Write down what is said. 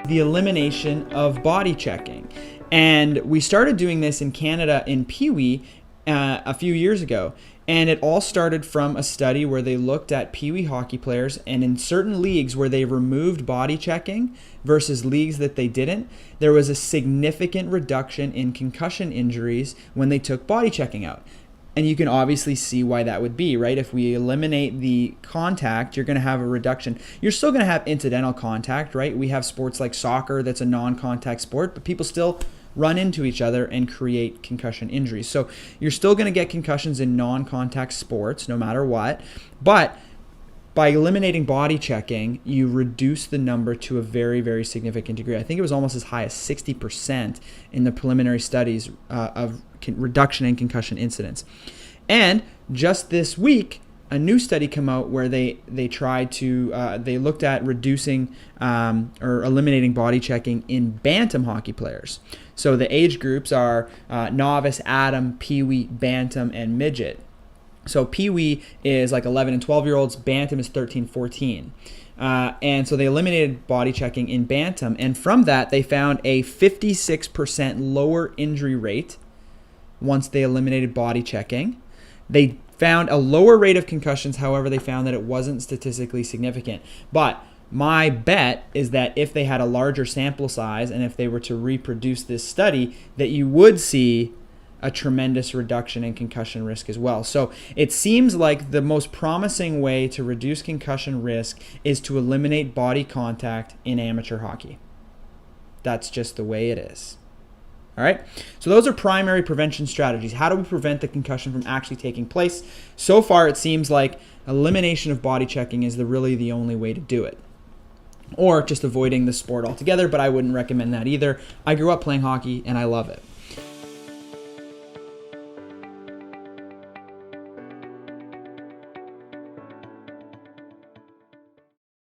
The elimination of body checking. And we started doing this in Canada in Pee Wee a few years ago. And it all started from a study where they looked at Pee Wee hockey players, and in certain leagues where they removed body checking versus leagues that they didn't, there was a significant reduction in concussion injuries when they took body checking out. And you can obviously see why that would be, right? If we eliminate the contact, you're going to have a reduction. You're still going to have incidental contact, right? We have sports like soccer that's a non-contact sport, but people still run into each other and create concussion injuries. So you're still going to get concussions in non-contact sports no matter what. But by eliminating body checking, you reduce the number to a very, very significant degree. I think it was almost as high as 60% in the preliminary studies of reduction in concussion incidents. And just this week, a new study came out where they looked at reducing or eliminating body checking in bantam hockey players. So the age groups are novice, atom, Pee Wee, bantam, and midget. So Pee Wee is like 11 and 12-year-olds. Bantam is 13, 14. And so they eliminated body checking in bantam. And from that, they found a 56% lower injury rate once they eliminated body checking. They found a lower rate of concussions. However, they found that it wasn't statistically significant. But my bet is that if they had a larger sample size and if they were to reproduce this study, that you would see a tremendous reduction in concussion risk as well. So it seems like the most promising way to reduce concussion risk is to eliminate body contact in amateur hockey. That's just the way it is. All right, so those are primary prevention strategies. How do we prevent the concussion from actually taking place? So far, it seems like elimination of body checking is really the only way to do it. Or just avoiding the sport altogether, but I wouldn't recommend that either. I grew up playing hockey and I love it.